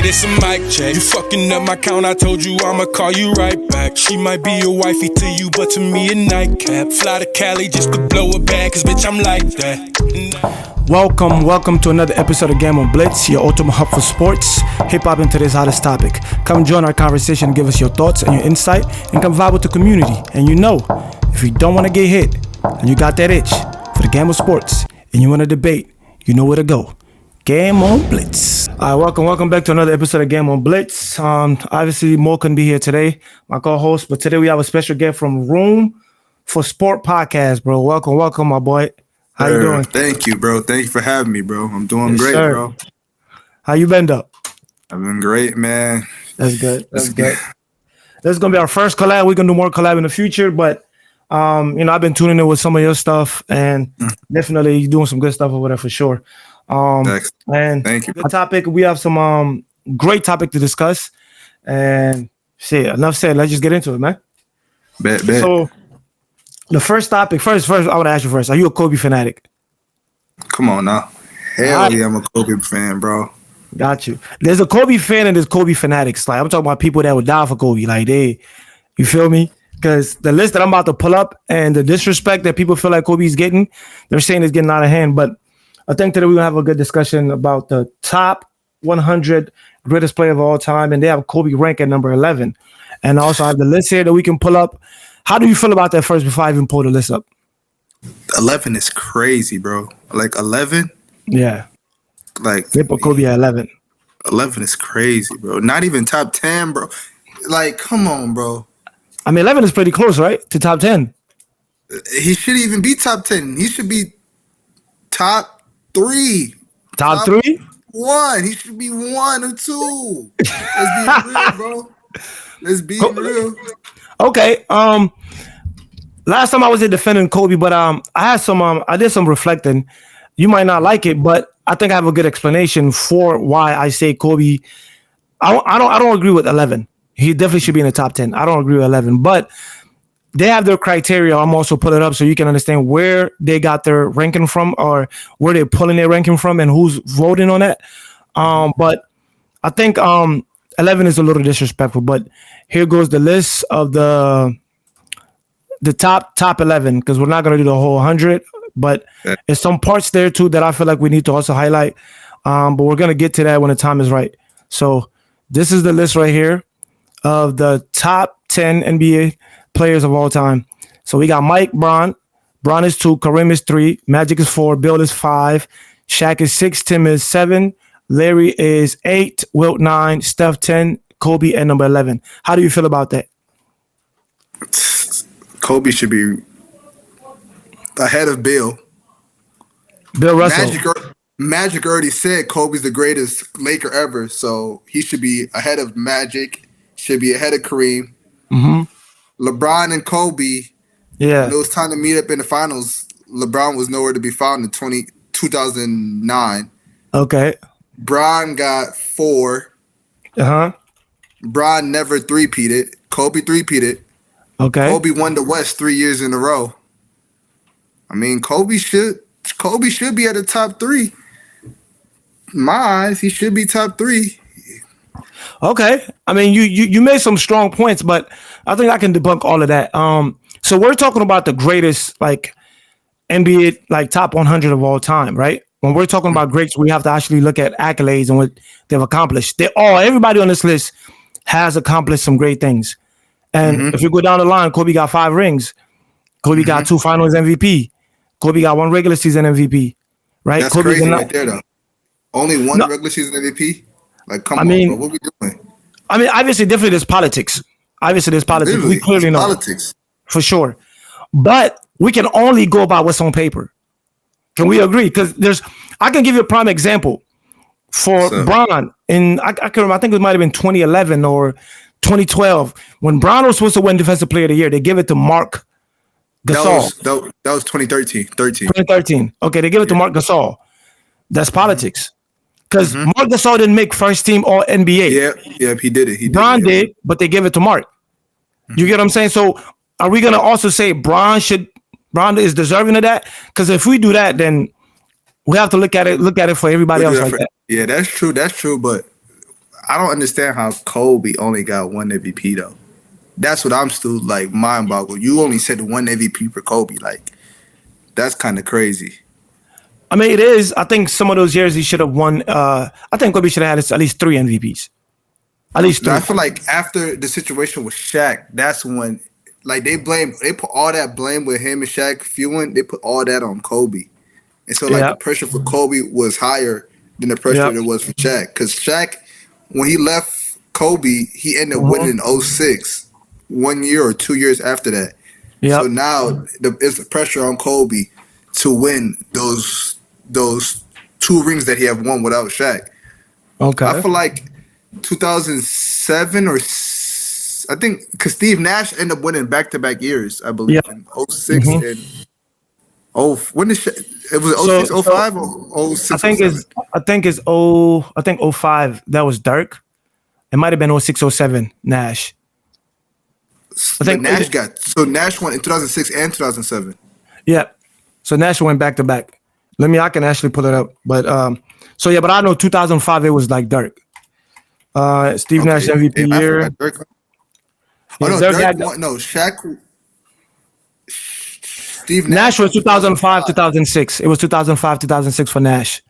this a mic check. You fucking up my count, I told you I'ma call you right back. She might be a wifey to you, but to me a nightcap. Fly to Cali just to blow it back, cause bitch I'm like that. Welcome to another episode of Game on Blitz, your ultimate hub for sports, hip-hop, and today's hottest topic. Come join our conversation and give us your thoughts and your insight, and come vibe with the community. And you know, if you don't want to get hit, and you got that itch for the game of sports, and you want to debate, you know where to go. Game on Blitz. All right, welcome back to another episode of Game on Blitz. Obviously, Mo couldn't be here today, my co-host, but today we have a special guest from Room for Sport Podcast, bro. Welcome, my boy. How you doing? Thank you, bro. Thank you for having me, bro. I'm doing great, sir. Bro. How you been, though? I've been great, man. That's good. This is gonna be our first collab. We're gonna do more collab in the future, but I've been tuning in with some of your stuff, and definitely you're doing some good stuff over there for sure. And thank you. The topic, we have some great topic to discuss, and shit. Enough said. Let's just get into it, man. Bet. So. The first topic, first, I want to ask you first. Are you a Kobe fanatic? Come on now. Hell yeah, I'm a Kobe fan, bro. Got you. There's a Kobe fan and there's Kobe fanatics. Like, I'm talking about people that would die for Kobe. Like, you feel me? Because the list that I'm about to pull up and the disrespect that people feel like Kobe's getting, they're saying it's getting out of hand. But I think today we're going to have a good discussion about the top 100 greatest player of all time. And they have Kobe ranked at number 11. And also I have the list here that we can pull up. How do you feel about that first before I even pull the list up? 11 is crazy, bro. Like 11? Yeah. Like they put Kobe at 11. 11 is crazy, bro. Not even top 10, bro. Like, come on, bro. I mean, 11 is pretty close, right? To top 10. He shouldn't even be top 10. He should be top 3. Top 3? 1. He should be 1 or 2. Let's be real, bro. Let's be real. Okay. Last time I was here defending Kobe, but I did some reflecting. You might not like it, but I think I have a good explanation for why I say Kobe. I don't agree with 11. He definitely should be in the top 10. I don't agree with 11, but they have their criteria. I'm also pulling it up so you can understand where they got their ranking from, or where they're pulling their ranking from, and who's voting on that. But I think 11 is a little disrespectful, but here goes the list of the top 11, because we're not going to do the whole 100, but there's some parts there too that I feel like we need to also highlight. But we're going to get to that when the time is right. So this is the list right here of the top 10 NBA players of all time. So we got Mike Bron. Bron is 2, Kareem is 3, Magic is 4, Bill is 5, Shaq is 6, Tim is 7, Larry is 8, Wilt 9, Steph 10, Kobe at number 11. How do you feel about that? Kobe should be ahead of Bill. Bill Russell. Magic already said Kobe's the greatest Laker ever, so he should be ahead of Magic, should be ahead of Kareem. Mm-hmm. LeBron and Kobe, yeah. When it was time to meet up in the finals, LeBron was nowhere to be found in 2009. Okay. Bron got 4. Uh-huh. Bron never three-peated. Kobe three-peated. Okay. Kobe won the West 3 years in a row. I mean, Kobe should be at the top 3. In my eyes, he should be top 3. Okay. I mean, you made some strong points, but I think I can debunk all of that. So we're talking about the greatest, like, NBA, like, top 100 of all time, right? When we're talking about greats, we have to actually look at accolades and what they've accomplished. Everybody on this list has accomplished some great things. And if you go down the line, Kobe got 5 rings. Kobe got 2 finals MVP. Kobe got 1 regular season MVP. Right? That's Kobe's crazy right there, though. Only 1 regular season MVP? Like, come on, bro. What are we doing? I mean, obviously, definitely there's politics. Literally, we clearly know. Politics. For sure. But we can only go by what's on paper. Can we agree? Because I can give you a prime example for Bron. I can remember, I think it might have been 2011 or 2012 when Bron was supposed to win Defensive Player of the Year. They give it to Mark Gasol. That was 2013. 2013. Okay, they give it to Mark Gasol. That's politics. Because Mark Gasol didn't make first team All NBA. Yeah, he did it. Bron did, but they give it to Mark. You get what I'm saying? So are we gonna also say Bron is deserving of that? Because if we do that, then we have to look at it for everybody else like that. Yeah, that's true. But I don't understand how Kobe only got one MVP though. That's what I'm still like mind boggled. You only said one MVP for Kobe. Like that's kind of crazy. I mean, it is. I think some of those years he should have won. I think Kobe should have had at least 3 MVPs. At least 3. I feel like after the situation with Shaq, that's when like they put all that blame with him and Shaq fewing. They put all that on Kobe, and so like the pressure for Kobe was higher than the pressure there was for Shaq. Because Shaq, when he left Kobe, he ended up winning in 06, 1 year or 2 years after that. Yep. So now it's the pressure on Kobe to win those 2 rings that he have won without Shaq. Okay. I feel like 2007 or I think because Steve Nash ended up winning back-to-back years, I believe, in 06 and when did it was 06, 05 or 06? I think it's 05. That was Dirk. It might have been 06, 07 Nash. I think Nash won in 2006 and 2007. Yeah. So Nash went back to back. I can actually pull it up. But but I know 2005 it was like Dirk. Steve Nash MVP year. Dirk won. No, Shaq. Steve Nash was 2005, 2006. It was 2005, 2006 for Nash.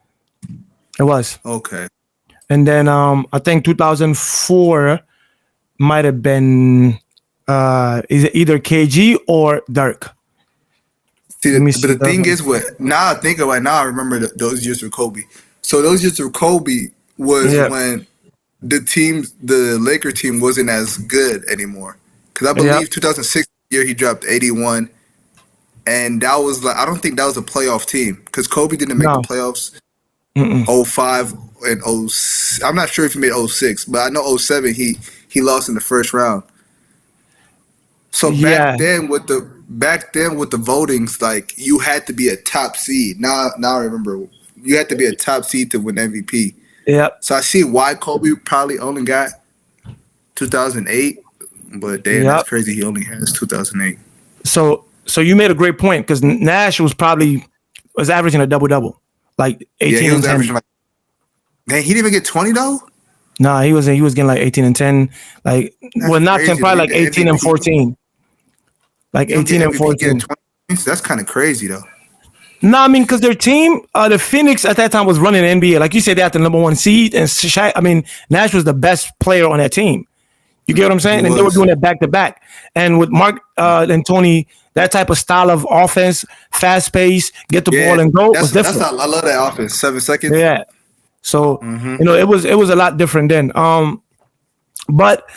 It was. Okay. And then I think 2004 might have been either KG or Dirk. But the thing is, now I think about it, now I remember those years with Kobe. So those years with Kobe was when the Laker team wasn't as good anymore. Because I believe 2006 year he dropped 81, and that was like I don't think that was a playoff team because Kobe didn't make the playoffs. 05 and 0. I'm not sure if he made 06, but I know 07 he lost in the first round. So back then with the votings, like you had to be a top seed. Now I remember you had to be a top seed to win MVP. Yep. So I see why Kobe probably only got 2008, but damn, that's crazy. He only has 2008. So you made a great point because Nash was averaging a double, like 18 he was and 10. Averaging man, he didn't even get 20 though. Nah, he was getting like 18 and 10, like not 10, probably like 18 and 14. Like 18 and 14. That's kind of crazy though. No, I mean, because their team, the Phoenix at that time was running the NBA. Like you said, they had the number 1 seed, and Nash was the best player on that team. You get what I'm saying? And they were doing it back to back. And with Mark and Tony, that type of style of offense, fast pace, get the ball and go was different. I love that offense. 7 seconds. Yeah. So it was a lot different then. But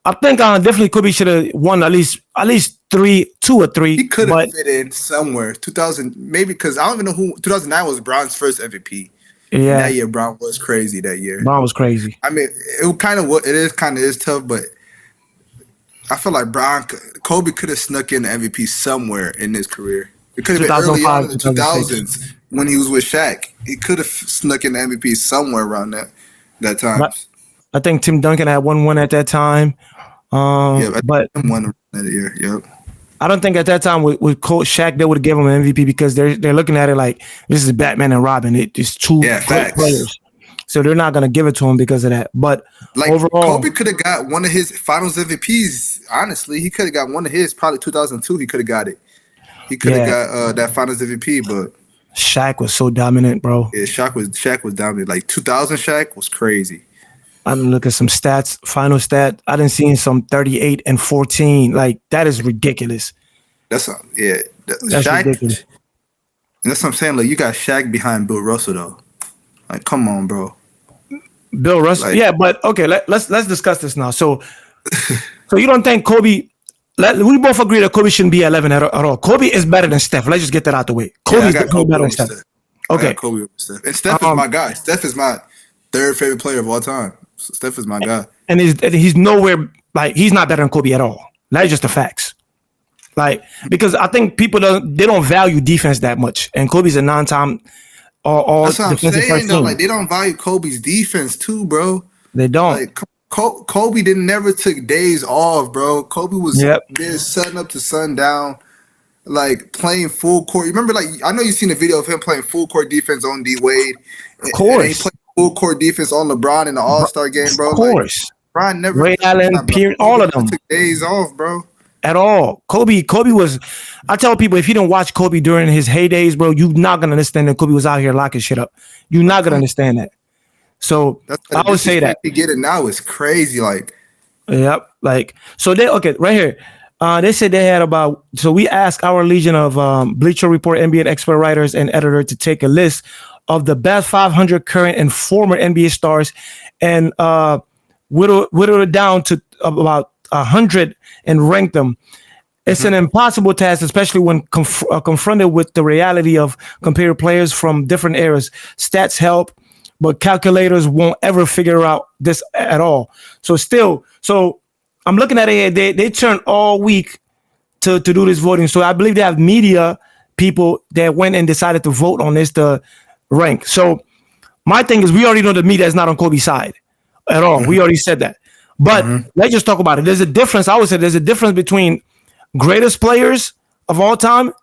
I think definitely Kobe should have won at least 2 or 3. He could have fit in somewhere. 2000 maybe because I don't even know who. 2009 was Bron's first MVP. Yeah, that year Bron was crazy. That year Bron was crazy. I mean, it is tough, but I feel like Kobe could have snuck in the MVP somewhere in his career. It could have been early on in the 2000s when he was with Shaq. He could have snuck in the MVP somewhere around that time. I think Tim Duncan had won at that time. But won that year. Yep. I don't think at that time with Coach Shaq they would have given him an MVP because they're looking at it like this is Batman and Robin. It's 2 great players, so they're not going to give it to him because of that. But like overall, Kobe could have got one of his Finals MVPs. Honestly, he could have got one of his. Probably 2002, he could have got it. He could have got that Finals MVP, but Shaq was so dominant, bro. Yeah, Shaq was dominant. Like 2000 Shaq was crazy. I didn't look at some stats, final stat. I didn't see some 38 and 14. Like that is ridiculous. That's Shaq, ridiculous. That's what I'm saying. Like you got Shaq behind Bill Russell though. Like come on, bro. Bill Russell, but okay. Let's discuss this now. So you don't think Kobe? We both agree that Kobe shouldn't be 11 at all. Kobe is better than Steph. Let's just get that out the way. Kobe's better than Steph. Okay, Kobe over Steph, and Steph is my guy. Steph is my 3rd favorite player of all time. Steph is my guy. And he's nowhere like he's not better than Kobe at all. That's just the facts. Like because I think people don't value defense that much, and Kobe's a non-time all That's what I'm defensive saying though. team. Like they don't value Kobe's defense too, bro. They don't. Like Kobe never took days off, bro. Kobe was there sun up to sundown, like playing full court. You remember, like I know you've seen a video of him playing full court defense on D Wade. Of course. full court defense on LeBron in the All-Star game, bro. Of course. Like, LeBron never Ray Allen, Pierce, all of them. Took days off, bro. At all. Kobe was, I tell people, if you don't watch Kobe during his heydays, bro, you're not going to understand that Kobe was out here locking shit up. You're not going to understand that. So I would say that. To get it now is crazy. Like, yep. Like, so right here. They said they had so we asked our legion of Bleacher Report NBA expert writers and editor to take a list of the best 500 current and former NBA stars and whittle it down to about 100 and rank them. It's an impossible task, especially when confronted with the reality of comparing players from different eras. Stats help, but calculators won't ever figure out this at all. So I'm looking at it. They turn all week to do this voting. So I believe they have media people that went and decided to vote on this to rank. So my thing is, we already know the media is not on Kobe's side at all. We already said that. But let's just talk about it. There's a difference. I would say there's a difference between greatest players of all time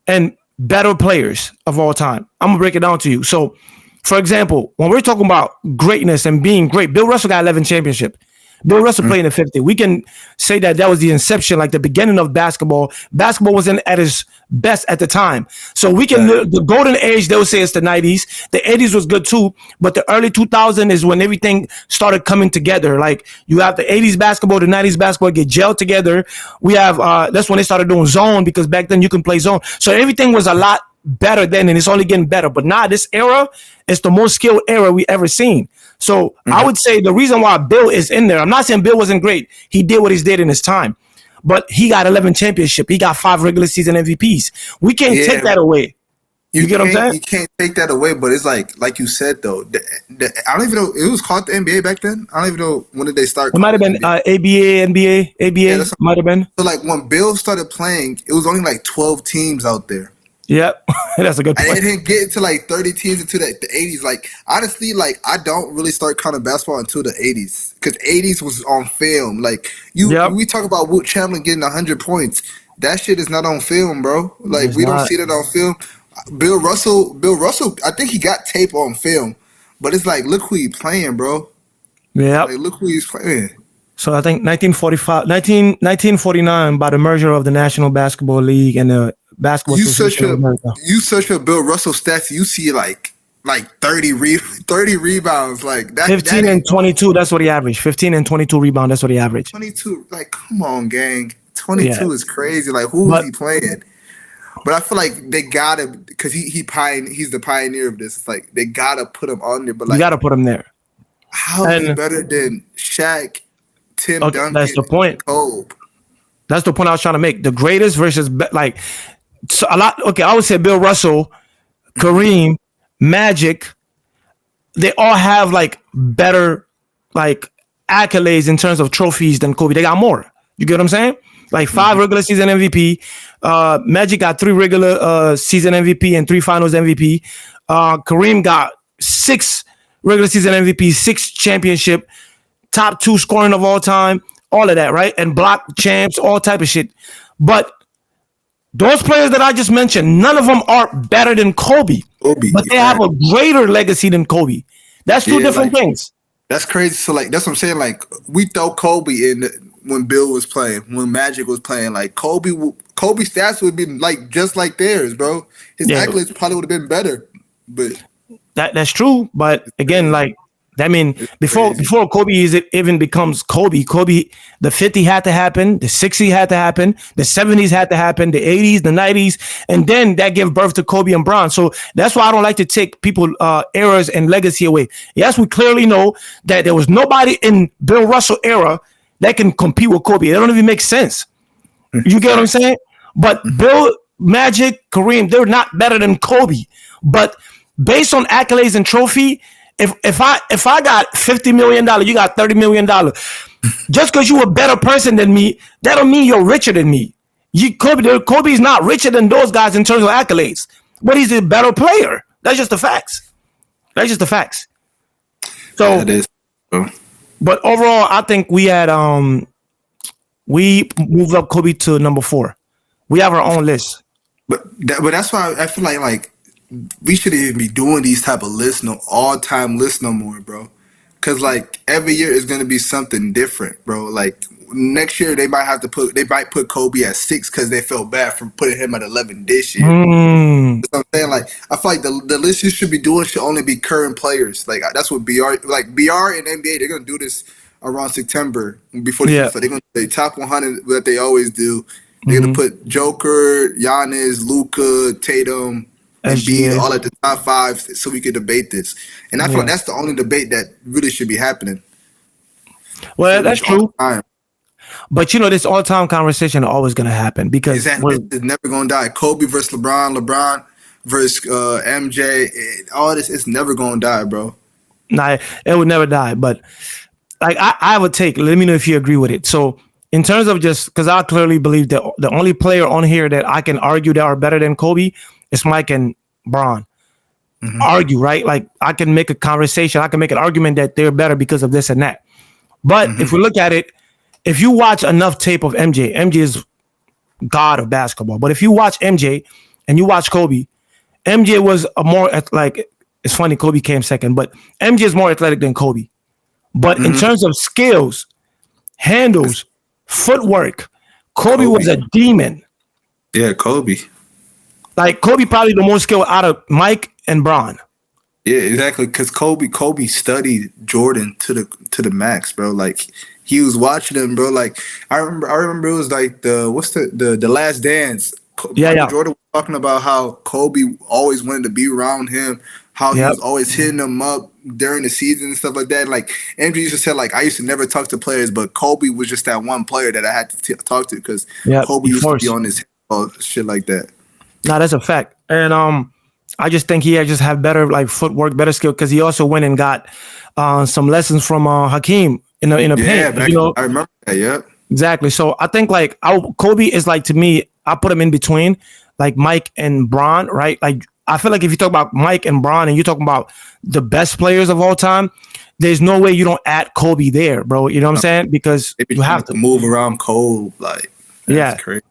and better players of all time. I'm going to break it down to you. So, for example, when we're talking about greatness and being great, Bill Russell got 11 championships. Bill Russell played in the 50. We can say that was the inception, like the beginning of basketball. Basketball wasn't at its best at the time. So we can, the golden age, they would say it's the 90s. The 80s was good too, but the early 2000s is when everything started coming together. Like you have the 80s basketball, the 90s basketball get gelled together. We have, that's when they started doing zone, because back then you can play zone. So everything was a lot better then, and it's only getting better. But now this era is the most skilled era we ever seen. So I would say the reason why Bill is in there, I'm not saying Bill wasn't great. He did what he did in his time, but he got 11 championships. He got 5 regular season MVPs. We can't take that away. You get what I'm saying? You can't take that away, but it's like you said though. I don't even know, it was called the NBA back then. I don't even know when did they start. It might have been ABA, NBA might have been. So like when Bill started playing, it was only like 12 teams out there. Yep, that's a good point. And it didn't get into like 30 teams into the 80s. Like honestly, like I don't really start counting basketball until the 80s, because 80s was on film. Like we talk about Wilt Chamberlain getting 100 points. That shit is not on film, bro. Like we don't see that on film. Bill Russell, I think he got tape on film, but it's like, look who he playing, bro. Yeah, like look who he's playing. So I think 1949, by the merger of the National Basketball League and the Basketball Association of America. You search for Bill Russell stats, you see like 30 rebounds, like that. 15 and 22, that's what he averaged. 15 and 22 rebound, that's what he averaged. 22, like come on, gang. 22 is crazy. Like who is he playing? But I feel like they gotta, because he's the pioneer of this. It's like they gotta put him on there. But like, you gotta put him there. How is he better than Shaq, Tim Duncan? That's the point. Kobe? That's the point I was trying to make. The greatest versus like so a lot. Okay, I would say Bill Russell, Kareem, Magic. They all have like better like accolades in terms of trophies than Kobe. They got more. You get what I'm saying? Like 5 regular season MVP. Magic got 3 regular season MVP and 3 finals MVP. Kareem got 6 regular season MVP, 6 championship, top 2 scoring of all time, all of that, right? And block champs, all type of shit. But those players that I just mentioned, none of them are better than Kobe. But they have a greater legacy than Kobe. That's 2 different things. That's crazy. So like that's what I'm saying. Like we throw Kobe in when Bill was playing, when Magic was playing. Like Kobe's stats would be like just like theirs, bro. His accolades probably would have been better. But that's true. But again, like I mean, before Kobe even becomes Kobe, the 50 had to happen, the 60 had to happen, the 70s had to happen, the 80s, the 90s, and then that gave birth to Kobe and Bron. So that's why I don't like to take people eras and legacy away. Yes, we clearly know that there was nobody in Bill Russell era that can compete with Kobe. It don't even make sense. You get what I'm saying? But Bill, Magic, Kareem, they're not better than Kobe. But based on accolades and trophy, if I got $50 million, you got $30 million. Just because you're a better person than me, that don't mean you're richer than me. Kobe's not richer than those guys in terms of accolades, but he's a better player. That's just the facts. So, that is. But overall, I think we had we moved up Kobe to number 4. We have our own list. But that's why I feel like we shouldn't even be doing these type of lists, no all-time lists no more, bro. Cause like every year is gonna be something different, bro. Like next year they might put Kobe at 6 because they felt bad for putting him at 11 this year. Mm. I'm saying, like, I feel like the list you should be doing should only be current players. Like that's what BR and NBA, they're gonna do this around September before the season. Yeah. So they're gonna do the top 100 that they always do. They're gonna Mm-hmm. put Joker, Giannis, Luka, Tatum, Embiid SGA. all at the top 5 so we could debate this. And I feel like Yeah. that's the only debate that really should be happening. Well, that's All true. the time. But this all-time conversation always gonna happen because Exactly. It's never gonna die. Kobe versus LeBron versus MJ. All this, it's never gonna die, bro. nah, it would never die. But like I have a take. Let me know if you agree with it. So in terms of just because I clearly believe that the only player on here that I can argue that are better than Kobe is Mike and Bron. Mm-hmm. Argue, right? Like I can make a conversation, I can make an argument that they're better because of this and that. But if we look at it, if you watch enough tape of MJ is god of basketball. But if you watch MJ and you watch Kobe, MJ was a more like it's funny Kobe came second, but MJ is more athletic than Kobe. But in terms of skills, handles, footwork, Kobe was a demon. Yeah, Kobe. Like Kobe probably the most skilled out of Mike and Bron. Yeah, exactly. Because Kobe studied Jordan to the max, bro. Like he was watching him, bro. Like I remember it was like the Last Dance. Yeah. Jordan was talking about how Kobe always wanted to be around him, how he was always hitting him up during the season and stuff like that. Like MJ used to say, like I used to never talk to players, but Kobe was just that one player that I had to talk to because Kobe used to be on his shit like that. Nah, that's a fact. And I just think he just have better like footwork, better skill because he also went and got some lessons from Hakeem in a paint. I remember that. Yeah, exactly. So I think like Kobe is like to me, I put him in between like Mike and Bron, right? Like I feel like if you talk about Mike and Bron and you're talking about the best players of all time, there's no way you don't add Kobe there, bro. You know what I'm saying? Because you have to move around Kobe, like that's crazy.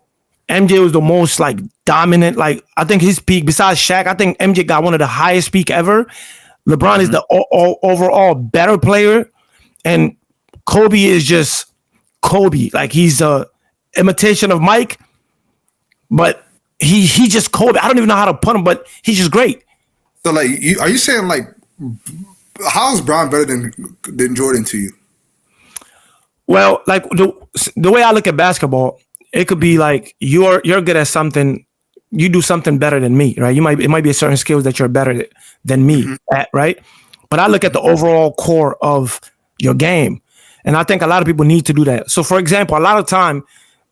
MJ was the most like dominant. Like I think his peak, besides Shaq, I think MJ got one of the highest peak ever. LeBron is the overall better player, and Kobe is just Kobe. Like he's a imitation of Mike, but he just Kobe. I don't even know how to put him, but he's just great. So like, are you saying like, how's Bron better than Jordan to you? Well, like the way I look at basketball. It could be like you're good at something, you do something better than me, right? It might be a certain skills that you're better than me at, right? But I look at the overall core of your game, and I think a lot of people need to do that. So, for example, a lot of time,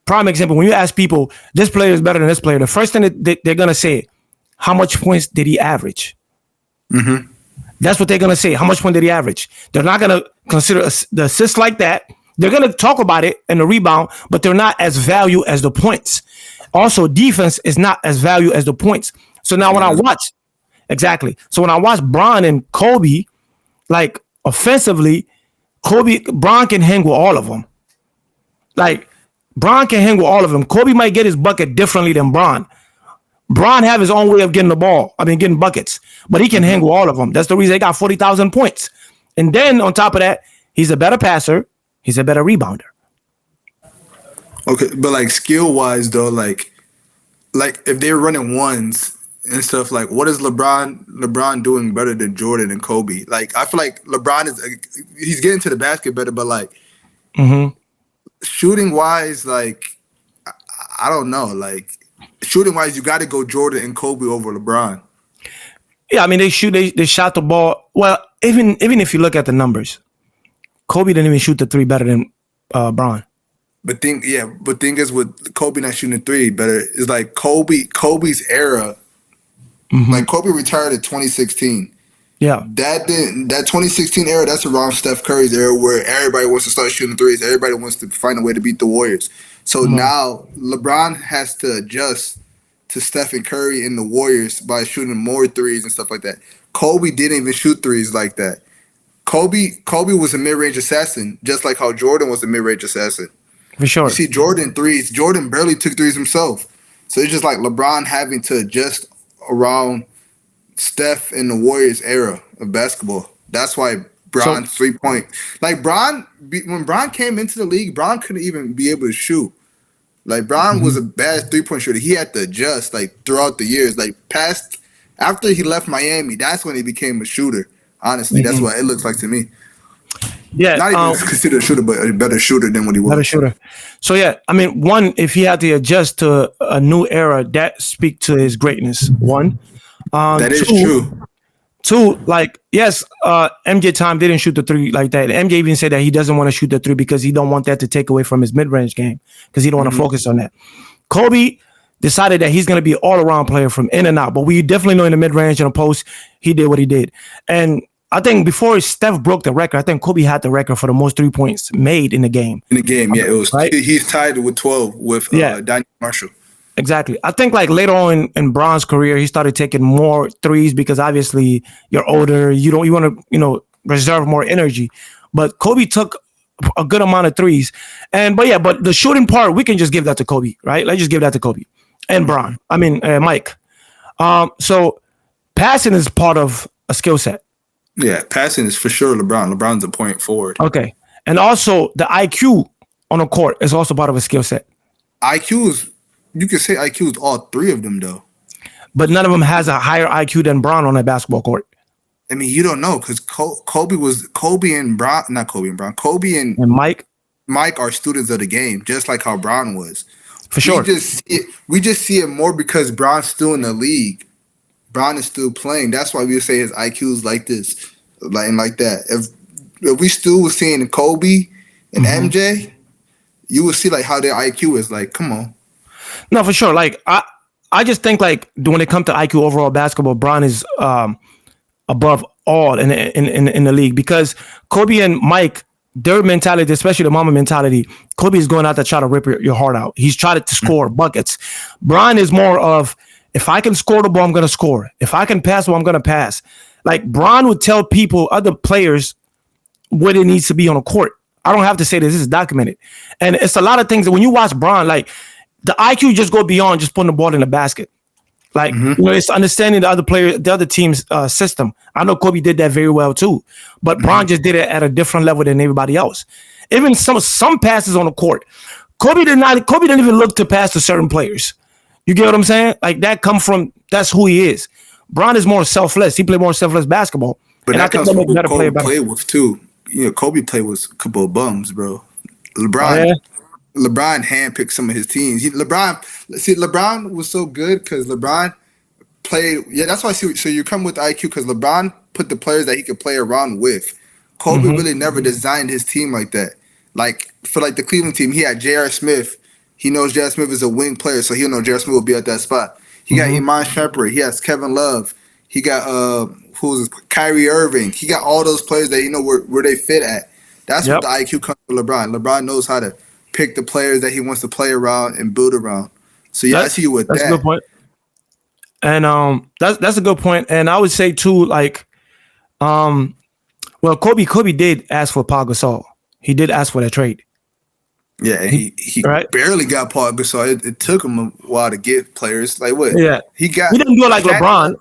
prime example, when you ask people, this player is better than this player, the first thing that they're gonna say, how much points did he average? Mm-hmm. That's what they're gonna say. How much point did he average? They're not gonna consider the assist like that. They're going to talk about it and the rebound, but they're not as value as the points. Also, defense is not as value as the points. So now when I watch, so when I watch Bron and Kobe, like offensively, Bron can hang with all of them. Like Bron can hang with all of them. Kobe might get his bucket differently than Bron. Bron have his own way of getting the ball. Getting buckets, but he can hang with all of them. That's the reason they got 40,000 points. And then on top of that, he's a better passer. He's a better rebounder. Okay, but like skill wise though, like if they're running ones and stuff, like what is LeBron doing better than Jordan and Kobe? Like I feel like LeBron he's getting to the basket better, but like shooting wise, like I don't know, like shooting wise, you got to go Jordan and Kobe over LeBron. Yeah, they shot the ball well. Even if you look at the numbers. Kobe didn't even shoot the three better than Bron. But thing is with Kobe not shooting the three better is like Kobe's era. Like Kobe retired in 2016. Yeah. That 2016 era, that's around Steph Curry's era where everybody wants to start shooting threes. Everybody wants to find a way to beat the Warriors. So now LeBron has to adjust to Stephen Curry and the Warriors by shooting more threes and stuff like that. Kobe didn't even shoot threes like that. Kobe was a mid-range assassin, just like how Jordan was a mid-range assassin. For sure. You see Jordan threes. Jordan barely took threes himself. So it's just like LeBron having to adjust around Steph in the Warriors era of basketball. That's why Bron's 3-point. Like when Bron came into the league, Bron couldn't even be able to shoot. Like Bron was a bad 3-point shooter. He had to adjust like throughout the years. Like past after he left Miami, that's when he became a shooter. Honestly, that's what it looks like to me. Yeah, not even considered a shooter, but a better shooter than what he was. Better shooter. So yeah, I mean, one, if he had to adjust to a new era, that speak to his greatness. One, that is true. Two, like yes, MJ time didn't shoot the three like that. MJ even said that he doesn't want to shoot the three because he don't want that to take away from his mid-range game because he don't want to focus on that. Kobe decided that he's going to be an all-around player from in and out, but we definitely know in the mid-range and the post, he did what he did. And I think before Steph broke the record, I think Kobe had the record for the most 3 points made in the game. In the game, yeah, it was. Right? He's tied with 12 with Daniel Marshall. Exactly. I think like later on in Bron's career, he started taking more threes because obviously you're older. You want to reserve more energy. But Kobe took a good amount of threes. But the shooting part, we can just give that to Kobe, right? Let's just give that to Kobe and Bron. I mean Mike. So passing is part of a skill set. Yeah, passing is for sure LeBron. LeBron's a point forward. Okay. And also the IQ on the court is also part of a skill set. You could say IQ is all three of them, though. But none of them has a higher IQ than Bron on a basketball court. I mean, you don't know because Kobe and Mike are students of the game, just like how Bron was. For sure. We just see it more because Bron's still in the league. Bron is still playing. That's why we say his IQ is like this, like that. If we still was seeing Kobe and MJ, you would see like how their IQ is. Like, come on. No, for sure. Like I just think like when it comes to IQ overall basketball, Bron is above all in the league because Kobe and Mike, their mentality, especially the Mamba mentality, Kobe is going out to try to rip your heart out. He's trying to score buckets. Bron is more of, if I can score the ball, I'm going to score. If I can pass the ball, I'm going to pass. Like Bron would tell people, other players, what it needs to be on a court. I don't have to say this. This is documented. And it's a lot of things that when you watch Bron, like the IQ just go beyond just putting the ball in the basket. Like, it's understanding the other team's system. I know Kobe did that very well too, but Bron just did it at a different level than everybody else. Even some passes on the court, Kobe didn't even look to pass to certain players. You get what I'm saying? Like that's who he is. Bron is more selfless. He played more selfless basketball. But that comes from who Kobe played with too. Kobe played with a couple of bums, bro. LeBron handpicked some of his teams. LeBron was so good because LeBron played. Yeah, that's why. So you come with IQ because LeBron put the players that he could play around with. Kobe really never designed his team like that. Like for like the Cleveland team, he had J.R. Smith. He knows J.R. Smith is a wing player, so he'll know J.R. Smith will be at that spot. He got Iman Shumpert. He has Kevin Love. He got Kyrie Irving. He got all those players that where they fit at. That's what the IQ comes from LeBron. LeBron knows how to pick the players that he wants to play around and build around. So I see you with that. That's a good point. And that's a good point. And I would say too, like, Kobe did ask for Paul Gasol. He did ask for that trade. Yeah, he barely got Paul Gasol. It took him a while to get players. Like what? Yeah, he didn't do it like LeBron.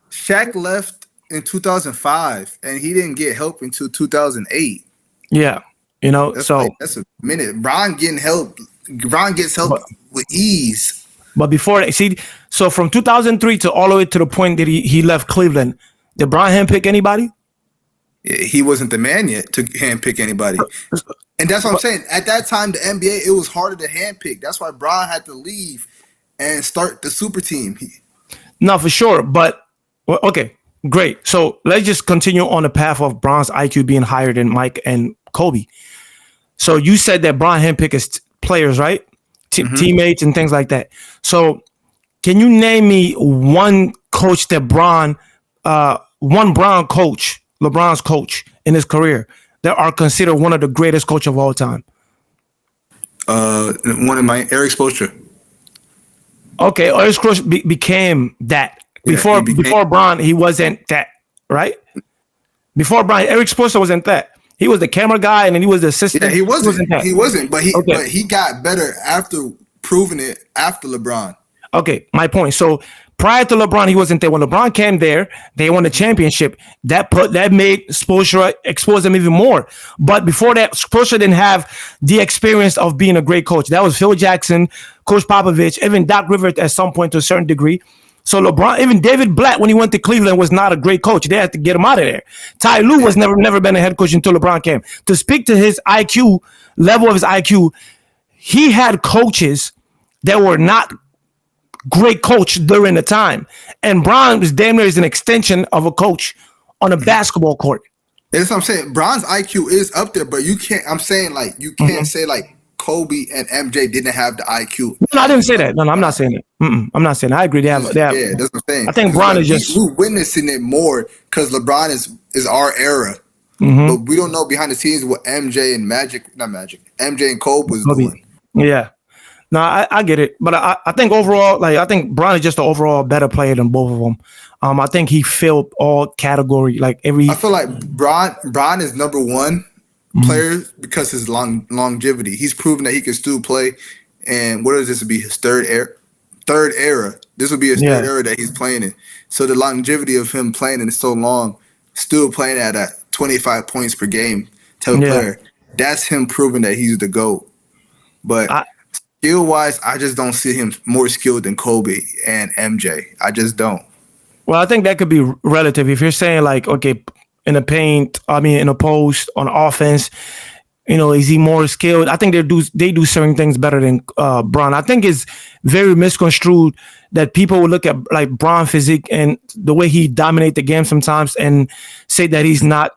Shaq left in 2005, and he didn't get help until 2008. Yeah, that's a minute. Bron getting help. Bron gets help with ease. But before that, so from 2003 to all the way to the point that he left Cleveland, did Bron handpick anybody? Yeah, he wasn't the man yet to handpick anybody. And that's what I'm saying. At that time, the NBA, it was harder to handpick. That's why Bron had to leave and start the super team. No, for sure. But, okay, great. So let's just continue on the path of Bron's IQ being higher than Mike and Kobe. So you said that Bron handpicked his players, right? Teammates and things like that. So can you name me one coach that one Bron coach, LeBron's coach in his career, that are considered one of the greatest coach of all time? One of my Eric Spoelstra. Okay, Eric Spoelstra became that. Before Bron, he wasn't that, right? Before Bron, Eric Spoelstra wasn't that. He was the camera guy, and then he was the assistant. Yeah, he wasn't. But he got better after proving it after LeBron. Okay, my point. So Prior to LeBron, he wasn't there. When LeBron came there, they won the championship. That made Spoelstra expose them even more. But before that, Spoelstra didn't have the experience of being a great coach. That was Phil Jackson, Coach Popovich, even Doc Rivers at some point to a certain degree. So LeBron, even David Blatt, when he went to Cleveland, was not a great coach. They had to get him out of there. Ty Lue was never been a head coach until LeBron came. To speak to his IQ, level of his IQ, he had coaches that were not great coach during the time. And Bron was damn near an extension of a coach on a basketball court. That's what I'm saying. Bron's IQ is up there, but you can't. I'm saying like you can't say like Kobe and MJ didn't have the IQ. No, I didn't say that. No, I'm not saying that. I'm not saying that. I agree. They have. Yeah, that's what I'm saying. I think Bron is just. We're witnessing it more because LeBron is our era, but we don't know behind the scenes what MJ and MJ and Kobe was doing. Yeah. No, I get it, but I think overall, I think Bron is just an overall better player than both of them. I think he filled all category, like every. I feel like Bron is number one player because his longevity. He's proven that he can still play, and what is this? Would be his third era. This would be his third era that he's playing in. So the longevity of him playing in so long, still playing at 25 points per game type of player. That's him proving that he's the GOAT. But skill-wise, I just don't see him more skilled than Kobe and MJ. I just don't. Well, I think that could be relative. If you're saying like, okay, in the paint, in a post, on offense, is he more skilled? I think they do certain things better than Bron. I think it's very misconstrued that people will look at like Bron physique and the way he dominate the game sometimes and say that he's not,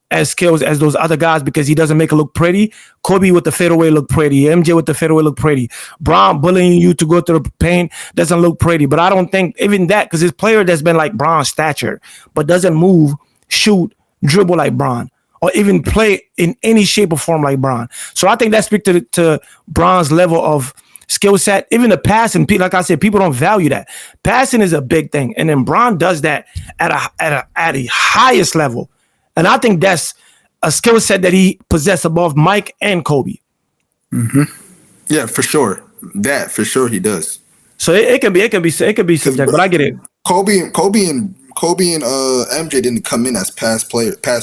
as skilled as those other guys because he doesn't make it look pretty. Kobe with the fadeaway look pretty. MJ with the fadeaway look pretty. Bron bullying you to go to the paint doesn't look pretty. But I don't think even that, because his player that's been like Bron's stature, but doesn't move, shoot, dribble like Bron, or even play in any shape or form like Bron. So I think that speaks to Bron's level of skill set. Even the passing, like I said, people don't value that. Passing is a big thing. And then Bron does that at a highest level. And I think that's a skill set that he possessed above Mike and Kobe. Mm-hmm. Yeah, for sure. That for sure he does. So it can be subject, but I get it. Kobe and MJ didn't come in as pass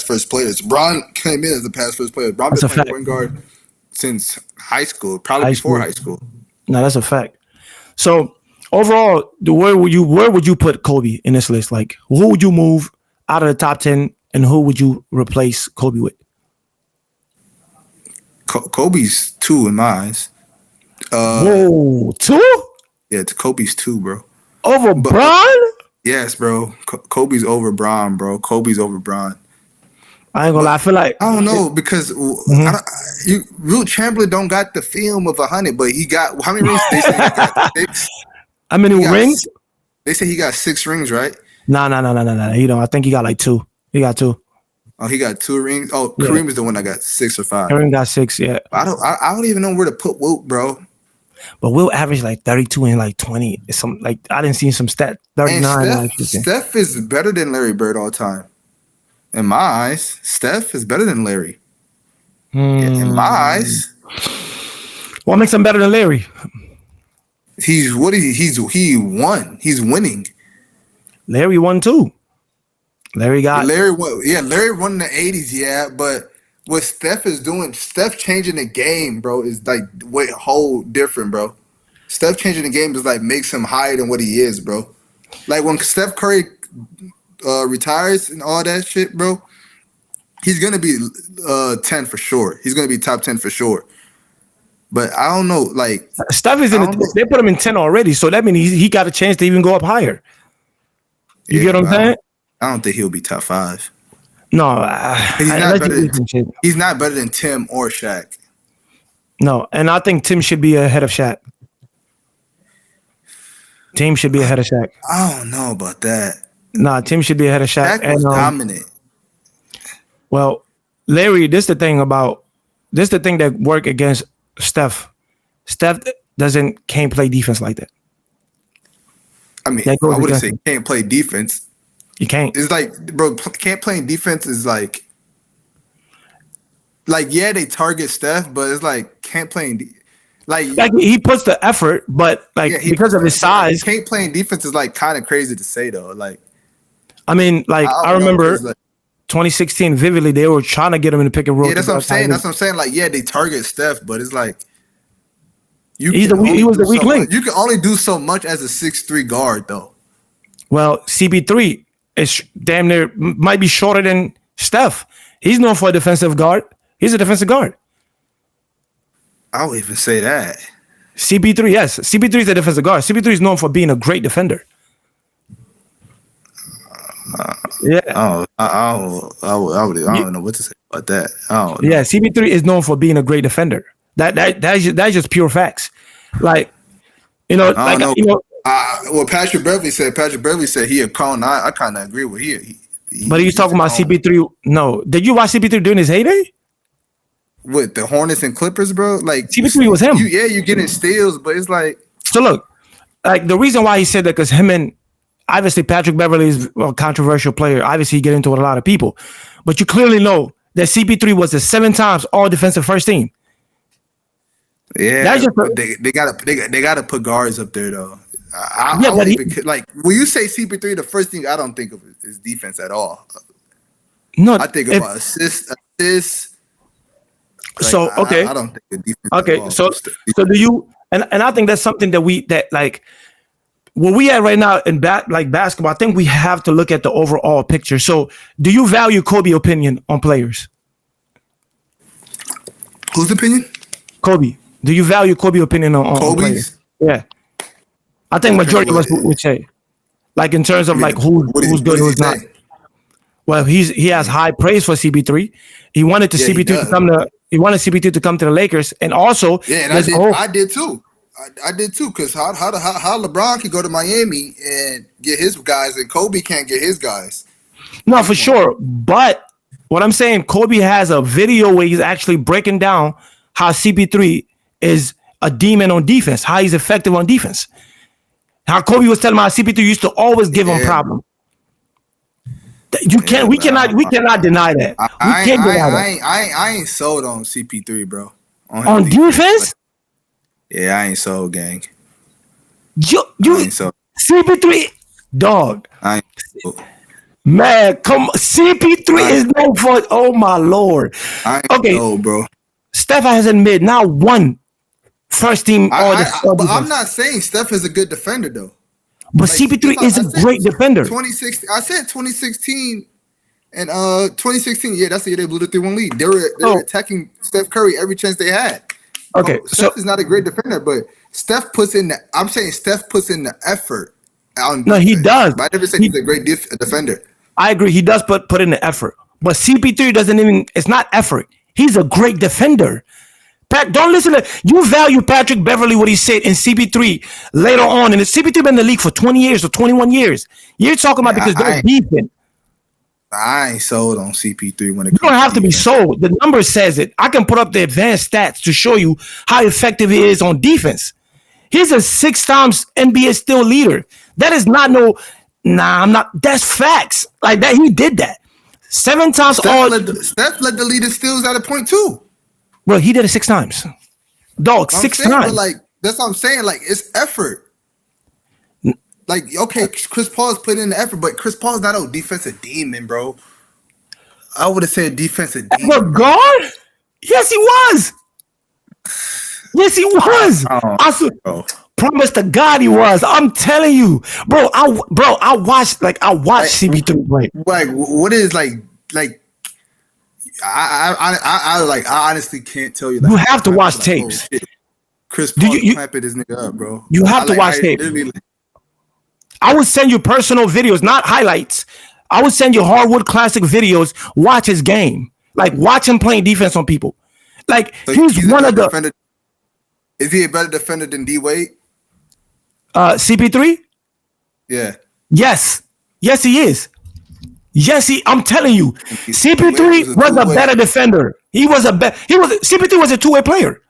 first players. Bron came in as a pass first player. Bron been playing point guard since high school, probably before high school. No, that's a fact. So overall, where would you put Kobe in this list? Like, who would you move out of the top 10? And who would you replace Kobe with? Kobe's 2 in my eyes. Whoa, 2? Yeah, Kobe's 2, bro. Over Bron? Yes, bro. Kobe's over Bron, bro. Kobe's over Bron. I ain't gonna lie. I feel like I don't know because Wilt Chamberlain don't got the film of 100, but he got how many rings? They say he got 6. How many rings? They say he got 6 rings, right? No. He don't. I think he got like 2. He got 2. Oh, he got 2 rings. Oh, yeah. Kareem is the one that got 6 or 5. Kareem got 6. Yeah. I don't even know where to put Wilt, bro. But Wilt averaged like 32 and like 20. Some like I didn't see some stat 39. And Steph is better than Larry Bird all time. In my eyes, Steph is better than Larry. In my eyes. What makes him better than Larry? He won. He's winning. Larry won too. Larry won. Larry won in the 80s, yeah, but what Steph is doing, Steph changing the game, bro, is like whole different, bro. Steph changing the game is like makes him higher than what he is, bro. Like when Steph Curry retires and all that shit, bro, he's gonna be 10 for sure. He's gonna be top 10 for sure. But I don't know, like Steph is they put him in 10 already, so that means he got a chance to even go up higher. You get what I'm saying? I don't think he'll be top 5. No, he's not better than Tim or Shaq. No, and I think Tim should be ahead of Shaq. Tim should be ahead of Shaq. I don't know about that. Nah, Tim should be ahead of Shaq. Shaq was dominant. Well, Larry, this the thing that work against Steph. Steph can't play defense like that. I mean, I wouldn't say can't play defense. You can't. It's like, bro, can't play defense is like yeah, they target Steph, but it's like can't play. Like he puts the effort, but like because of his size, paint playing defense is like kind of crazy to say though. Like, I mean, like I remember 2016 vividly, they were trying to get him in the pick and roll. Yeah, that's what I'm saying. That's what I'm saying. Like, yeah, they target Steph, but it's like he was the weak link. You can only do so much as a 6'3" guard, though. Well, CP3 is damn near might be shorter than Steph. He's known for a defensive guard. He's a defensive guard. I would even say that. CP3, yes. CP3 is a defensive guard. CP3 is known for being a great defender. Yeah. I don't know what to say about that. Yeah, CP3 is known for being a great defender. That's just pure facts. Like, what Patrick Beverly said he a cone. I kind of agree with he. But he's talking about CP3. No, did you watch CP3 during his heyday? With the Hornets and Clippers, bro. Like CP3 was him. You're getting steals, but it's like. So look, like the reason why he said that because him and obviously Patrick Beverly is a controversial player. Obviously, he get into it with a lot of people, but you clearly know that CP3 was a 7 times all defensive first team. Yeah, they gotta put guards up there though. Like when you say CP3, the first thing I don't think of is defense at all. No, I think about assists. Like, so okay, I don't think of defense. Okay, at all. so do you? And I think that's something that like where we at right now in basketball. I think we have to look at the overall picture. So, do you value Kobe's opinion on players? Whose opinion? Kobe. Do you value Kobe's opinion on players? Yeah. I think majority of us would say, like in terms of like who's good, who's not. Well, he has high praise for CP3. He wanted CP3 to come to. He wanted CP3 to come to the Lakers, and also I did too. I did too, because how LeBron can go to Miami and get his guys, and Kobe can't get his guys. No, for sure. But what I'm saying, Kobe has a video where he's actually breaking down how CP3 is a demon on defense, how he's effective on defense. How Kobe was telling me how CP3 used to always give him problems. We cannot deny that. I ain't sold on CP3, bro. On defense? Yeah, I ain't sold, gang. You ain't sold. CP3, dog. I ain't sold. Man, come on. CP3 is known for. Oh my lord. I ain't sold, bro. Steph hasn't made now one first team. But I'm not saying Steph is a good defender though. But like, CP3 is a great defender. 2016, I said 2016 and 2016. Yeah, that's the year they blew the 3-1 lead. They were attacking Steph Curry every chance they had. Okay, Steph is not a great defender, but Steph puts in. I'm saying Steph puts in the effort. No, he does. But I never said he's a great defender. I agree. He does put in the effort, but CP3 doesn't even. It's not effort. He's a great defender. Pat, don't listen to you. Value Patrick Beverly what he said in CP3 later on, and CP3 been in the league for 20 years or 21 years. You're talking about because they're defense. I ain't sold on CP3 when it comes. You don't have to be sold. The number says it. I can put up the advanced stats to show you how effective he is on defense. He's a 6 times NBA steal leader. That is not I'm not. That's facts. Like that, he did that 7 times. Steph led the lead in steals at a point too. Well, he did it 6 times. Dog, 6 times. But like that's what I'm saying. Like it's effort. Like, okay, Chris Paul's put in the effort, but Chris Paul's not a defensive demon, bro. I would have said defensive demon. But guard? Yes, he was. Yes, he was. Promise to God he was. I'm telling you. Bro, I watched CP3 play. Like, what is like I honestly can't tell you that. You have to watch tapes. Oh, Chris Paul clamping this nigga up, bro. You have to watch tapes. I would send you personal videos, not highlights. I would send you hardwood classic videos. Watch his game. Like, watch him playing defense on people. Like, so he's one of the... Defender. Is he a better defender than D-Wade? CP3? Yeah. Yes. Yes, he is. Yes, I'm telling you. CP3 was a better defender. CP3 was a two-way player.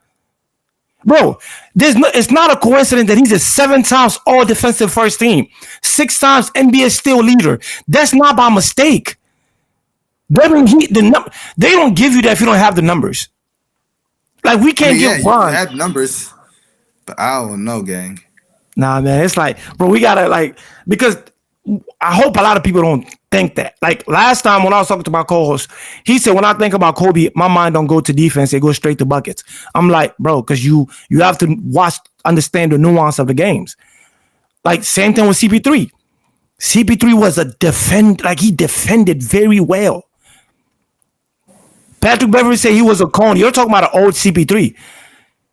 Bro, it's not a coincidence that he's a 7 times all defensive first team, 6 times NBA steal leader. That's not by mistake. They don't give you that if you don't have the numbers. Like we can't give Bron. Have numbers. But I don't know, gang. Nah, man, it's like, bro, we gotta like because I hope a lot of people don't think that. Like last time when I was talking to my co-host, he said when I think about Kobe, my mind don't go to defense; it goes straight to buckets. I'm like, bro, because you have to understand the nuance of the games. Like same thing with CP3. CP3 was a he defended very well. Patrick Beverly said he was a cone. You're talking about an old CP3.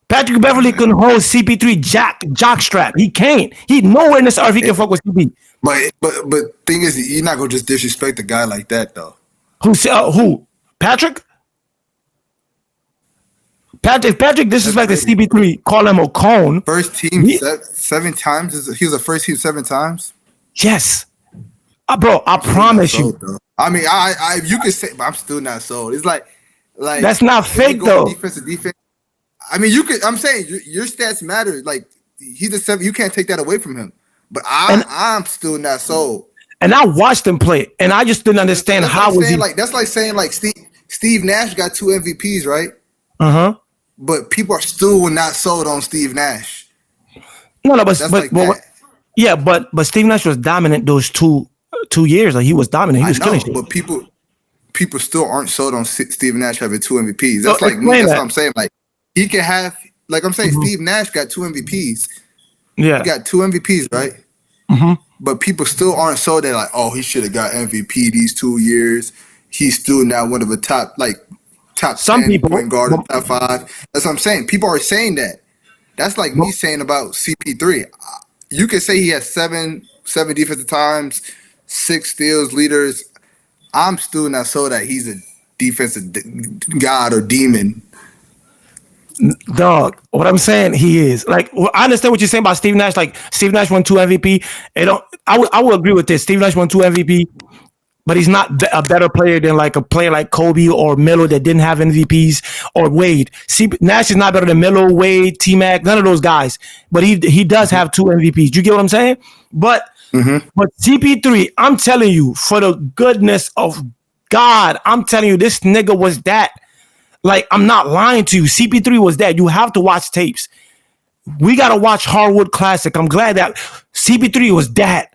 Patrick Beverly couldn't hold CP3 jock strap. He can't. He nowhere in this earth he can fuck with CP. But thing is, you're not gonna just disrespect a guy like that though. Who? Patrick? Patrick disrespected CP3. Call him a cone. First team 7 times. He was a first team 7 times. Yes, bro. I promise you. Though. I mean, I you can say, but I'm still not sold. It's like that's not fake though. Defense. I mean, you could. I'm saying your stats matter. Like he's a 7. You can't take that away from him. But I'm still not sold. And I watched him play, and I just didn't understand how was he. That's like saying Steve Nash got 2 MVPs, right? But people are still not sold on Steve Nash. No, but yeah, but Steve Nash was dominant those two years. Like he was dominant. He was killing shit. But people still aren't sold on Steve Nash having 2 MVPs. That's like me. That's what I'm saying. Like he can have. Like I'm saying, Steve Nash got 2 MVPs. Yeah, he got 2 MVPs, right? But people still aren't sold that like, oh, he should have got MVP these 2 years. He's still not one of the top some 10 people point guard, top 5. That's what I'm saying. People are saying that. That's like me saying about CP3. You can say he has 7 defensive times, 6 steals, leaders. I'm still not sold that he's a defensive god or demon. Dog, what I'm saying, he is like. I understand what you're saying about Steve Nash. Like Steve Nash won 2 MVP. I would agree with this. Steve Nash won 2 MVP, but he's not a better player than like a player like Kobe or Melo that didn't have MVPs or Wade. Nash is not better than Melo, Wade, T-Mac, none of those guys. But he does have 2 MVPs. You get what I'm saying? But CP3, I'm telling you, for the goodness of God, I'm telling you, this nigga was that. Like, I'm not lying to you. CP3 was that. You have to watch tapes. We got to watch Hardwood Classic. I'm glad that CP3 was that.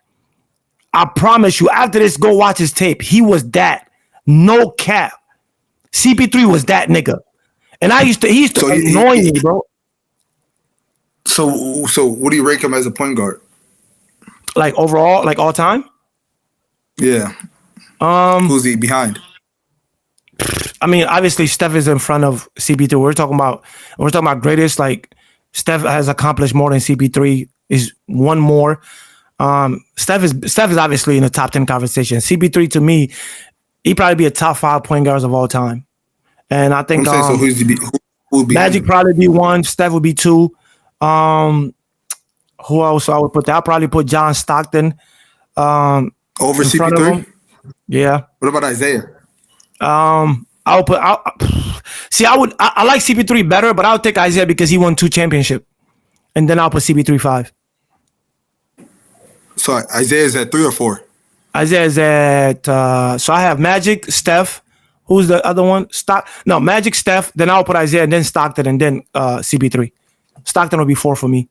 I promise you, after this, go watch his tape. He was that. No cap. CP3 was that nigga. And he used to annoy me, bro. So what do you rank him as a point guard? Like overall, like all time? Yeah. Who's he behind? I mean, obviously Steph is in front of CP3. We're talking about greatest. Like Steph has accomplished more than CP3. Is one more. Steph is obviously in the top 10 conversation. CP3 to me, he'd probably be a top 5 point guards of all time. And I think so who'll be Magic probably be 1. Steph would be 2. Who else I would put there? I'll probably put John Stockton over CP3. Yeah. What about Isaiah? I like CP3 better, but I'll take Isaiah because he won 2 championships. And then I'll put CP3 5. So Isaiah's at 3 or 4? Isaiah's at so I have Magic, Steph. Who's the other one? Magic, Steph, then I'll put Isaiah, and then Stockton, and then CP3. Stockton will be 4 for me.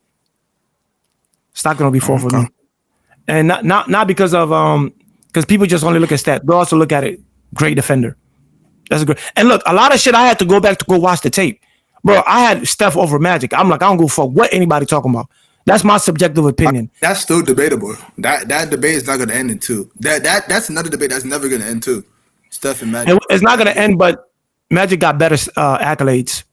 For me. And not because of because people just only look at stats. They also look at it. Great defender. That's a great. And look, a lot of shit I had to go back to go watch the tape. Bro, I had Steph over Magic. I'm like, I don't go fuck what anybody talking about. That's my subjective opinion. That's still debatable. That debate is not going to end in 2. That's another debate that's never going to end too. Steph and Magic. It's not going to end, but Magic got better accolades.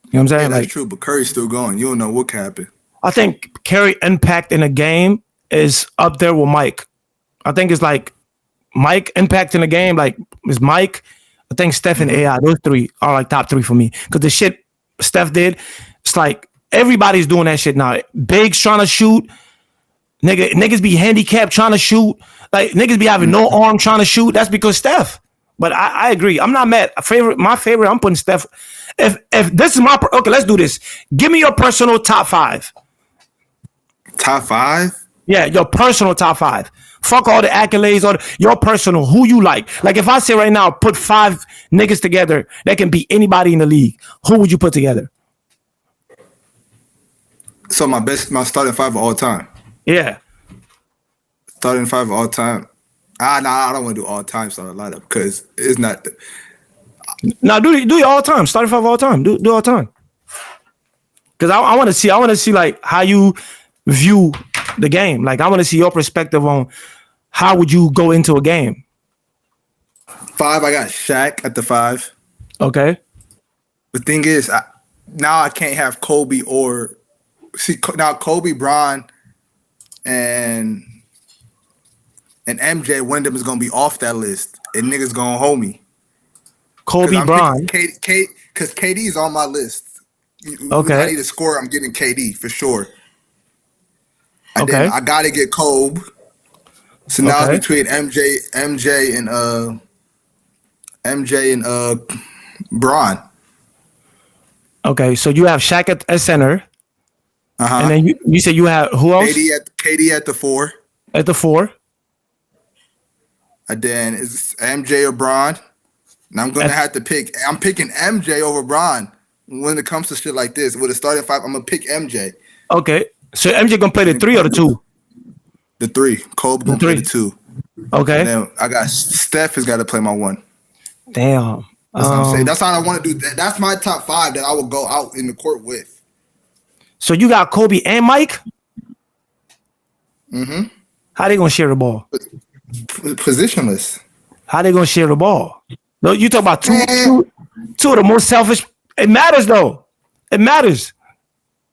You know what I'm saying? Yeah, that's true, but Curry's still going. You don't know what can happen. I think Curry impact in a game is up there with Mike. I think it's like Mike impact in the game, like is Mike. I think Steph and AI, those 3 are like top 3 for me. Because the shit Steph did, it's like everybody's doing that shit now. Bigs trying to shoot. Niggas be handicapped trying to shoot. Like niggas be having no arm trying to shoot. That's because Steph. But I agree. I'm not mad. My favorite, I'm putting Steph. If this is okay, let's do this. Give me your personal top 5. Top 5? Yeah, your personal top 5. Fuck all the accolades or your personal, who you like. Like if I say right now, put 5 niggas together that can beat anybody in the league, who would you put together? So my starting five of all time. Yeah. Starting five of all time. Nah, I don't want to do all time starting lineup because it's not. Now do your all time starting five all time. Do all time. Because I want to see like how you view the game. Like I want to see your perspective on how would you go into a game. 5, I got Shaq at the 5. Okay. The thing is, now I can't have Kobe or now Kobe, Bron, and MJ. One of them is gonna be off that list, and niggas gonna hold me. Kobe, Bron, because KD is on my list. Okay. I need a score. I'm getting KD for sure. And Okay. then I gotta get Kobe. So now it's between MJ and Bron. Okay, so you have Shaq at center. And then you said you have who else? KD at the 4. At the 4. And then it's MJ or Bron. And I'm gonna have to pick. I'm picking MJ over Bron when it comes to shit like this. With a starting 5, I'm gonna pick MJ. Okay, so MJ gonna play the 3 or the 2? The 3. Kobe gonna play the 2. Okay. And then I got Steph has got to play my 1. Damn. That's what I'm saying. That's how I want to do. That's my top 5 that I will go out in the court with. So you got Kobe and Mike? Mm-hmm. How they gonna share the ball? Positionless. How they gonna share the ball? No, you talk about two of the most selfish. It matters though. It matters.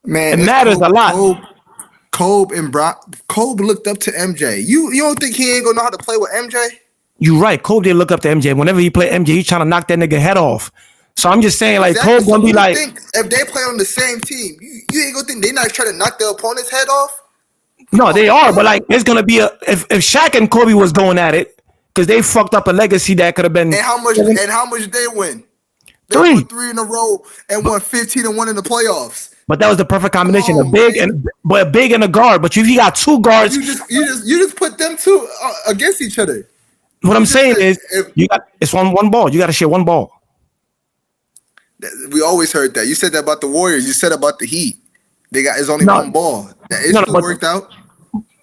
Man, it matters a lot. Kobe and Bron. Kobe looked up to MJ. You don't think he ain't gonna know how to play with MJ? You're right. Kobe did look up to MJ. Whenever he play MJ, he's trying to knock that nigga head off. So I'm just saying, like, Kobe gonna be like, if they play on the same team, you ain't gonna think they not trying to knock their opponent's head off? No, they are, but like, it's gonna be if Shaq and Kobe was going at it, because they fucked up a legacy that could have been. And how much they win? They 3. won 3 in a row and won 15-1 in the playoffs. But that was the perfect combination, a big and a guard. But if you got 2 guards, you just put them 2 against each other. What I'm saying is, it's on one ball. You got to share one ball. We always heard that. You said that about the Warriors. You said about the Heat. It's only one ball. It worked out.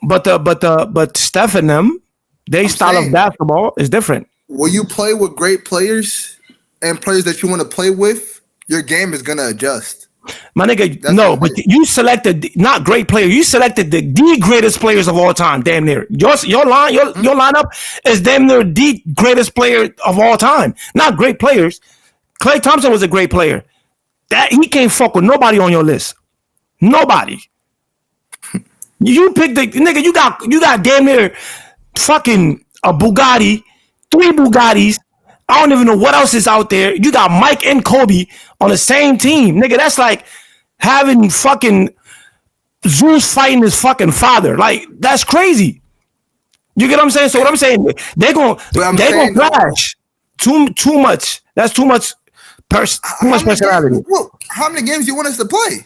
But Steph and them, their style of basketball is different. When you play with great players and players that you want to play with, your game is gonna adjust. My nigga, but you selected not great player. You selected the greatest players of all time. Damn near your lineup is damn near the greatest player of all time. Not great players. Klay Thompson was a great player. That he can't fuck with nobody on your list. Nobody. You picked the nigga. You got damn near fucking a Bugatti, 3 Bugattis. I don't even know what else is out there. You got Mike and Kobe on the same team. Nigga, that's like having fucking Zeus fighting his fucking father. Like, that's crazy. You get what I'm saying? So what I'm saying, they're gonna flash. Too much. That's too much personality. How many games you want us to play?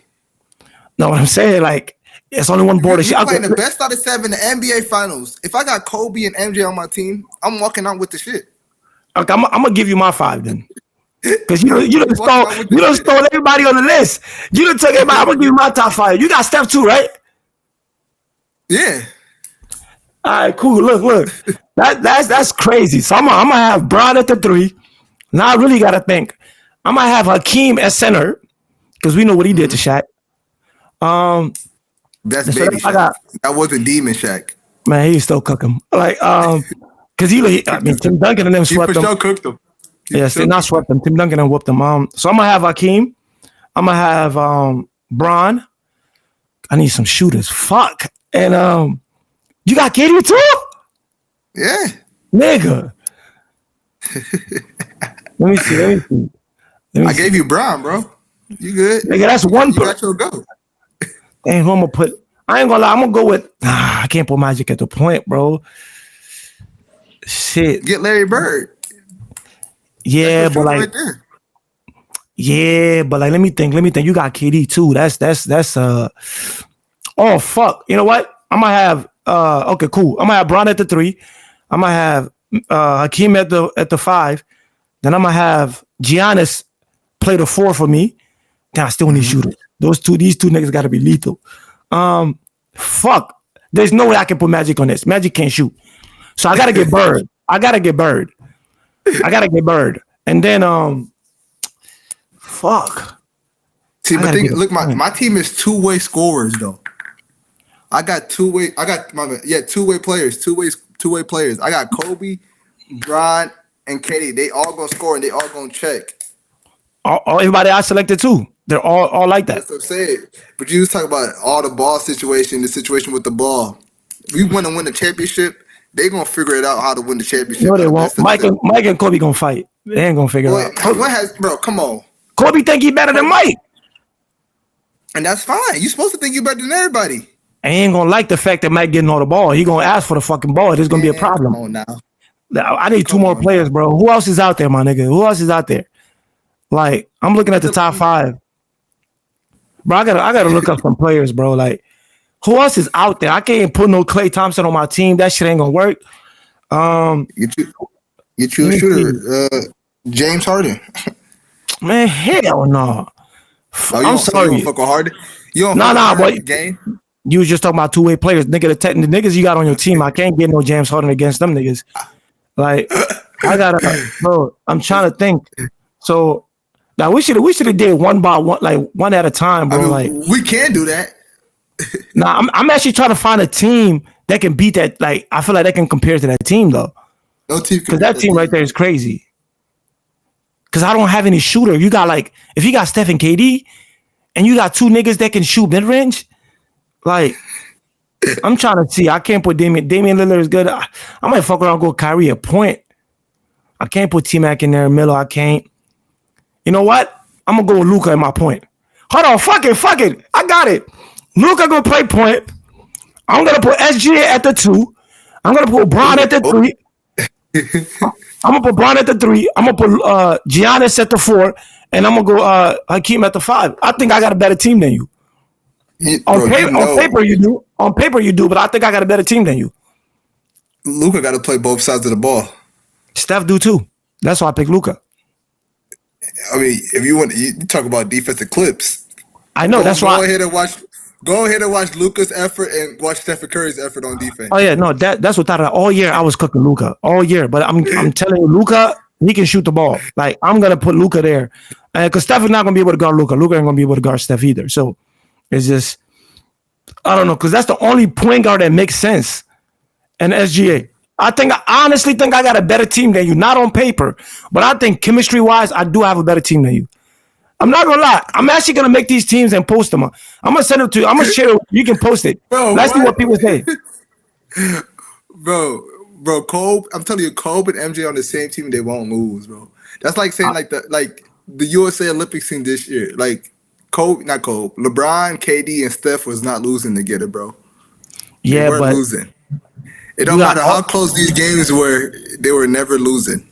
No, what I'm saying, like, it's only one board. You're playing the best out of 7 the NBA Finals. If I got Kobe and MJ on my team, I'm walking out with the shit. Okay, I'm gonna give you my 5 then, because you done stole everybody on the list. You done took everybody. I'm gonna give you my top 5. You got Steph too, right? Yeah. All right, cool. Look. That's crazy. So I'm gonna have Bron at the 3. Now I really gotta think. I'm gonna have Hakeem at center because we know what he did to Shaq. That's baby Shaq. That wasn't demon Shaq. Man, he still cook him. Like, because Tim Duncan and them swept him. He for sure cooked him. Yes, they not swept him. Tim Duncan and whooped him. So I'm gonna have Hakeem. I'm gonna have Bron. I need some shooters. Fuck. And you got KD too? Yeah. Nigga. Let me see. I gave you Bron, bro. You good? Nigga, that's one. You got your go. And who I'm gonna put? I ain't gonna lie. I'm gonna go with. I can't put Magic at the point, bro. Shit. Get Larry Bird. Yeah, but like. Right there. Yeah, but like, let me think. You got KD too. That's Oh fuck. You know what? I'm gonna have. Okay, cool. I'm gonna have Bron at the 3. I'm gonna have Hakeem at the 5. Then I'm gonna have Giannis play the 4 for me. Then I still need shooters. These two niggas got to be lethal. Fuck. There's no way I can put Magic on this. Magic can't shoot. So I got to get Bird. And then, fuck. See, but look, my team is two-way scorers, though. I got two-way players. Two-way players. I got Kobe, Bron, and KD. They all gonna score and they all gonna check. Everybody I selected too. They're all like that. That's what I'm saying. But you was talking about all the ball situation, the situation with the ball. We want to win the championship. They gonna figure it out how to win the championship. No, they won't. Mike and Kobe gonna fight. They ain't gonna figure it out. Bro, come on. Kobe think he better than Mike. And that's fine. You supposed to think you better than everybody. And he ain't gonna like the fact that Mike getting all the ball. He gonna ask for the fucking ball. There's gonna be a problem. Come on now. I need two more players, bro. Who else is out there, my nigga? Who else is out there? Like, I'm looking at the top 5. Bro, I gotta look up some players, bro. Like, who else is out there? I can't put no Klay Thompson on my team. That shit ain't gonna work. Get you a shooter. James Harden. Man, hell no. I'm sorry. You don't fuck with Harden? You don't boy. Game? You was just talking about two-way players. Nigga, the niggas you got on your team, I can't get no James Harden against them niggas. Like, I gotta, bro, I'm trying to think. So, now we should have did one by one, like one at a time, bro. I mean, we can do that. Nah, I'm actually trying to find a team that can beat that. Like, I feel like that can compare to that team, though. No team. Because that team right there is crazy. Because I don't have any shooter. You got like, if you got Steph and KD, and you got two niggas that can shoot mid-range, like, I'm trying to see. I can't put Damian Lillard is good. I might fuck around and go Kyrie a point. I can't put T-Mac in there, Miller. I can't. You know what? I'm going to go with Luka in my point. Hold on. Fuck it. I got it. Luka going to play point. I'm going to put SGA at the 2. I'm going to put Bron at the 3. I'm going to put Bron at the 3. I'm going to put Giannis at the 4. And I'm going to go Hakeem at the 5. I think I got a better team than you. On paper, you do. On paper, you do. But I think I got a better team than you. Luka got to play both sides of the ball. Steph do too. That's why I picked Luka. I mean, if you want, you talk about defensive clips. I know. That's why. Go ahead and watch Luka's effort and watch Stephen Curry's effort on defense. Oh yeah, no, that's what I all year I was cooking Luka all year. But I'm telling you, Luka, he can shoot the ball. Like, I'm gonna put Luka there, because Steph is not gonna be able to guard Luka. Luka ain't gonna be able to guard Steph either. So it's just, I don't know, because that's the only point guard that makes sense. And SGA. I honestly think I got a better team than you. Not on paper, but I think chemistry-wise, I do have a better team than you. I'm not gonna lie. I'm actually gonna make these teams and post them. I'm gonna send them to you. I'm gonna share it. You can post it. Bro, let's see what people say. Bro, Kobe. I'm telling you, Kobe and MJ on the same team, they won't lose, bro. That's like saying the USA Olympics team this year. Like LeBron, KD, and Steph was not losing together, bro. Yeah, but losing. It don't matter how close these games were, they were never losing.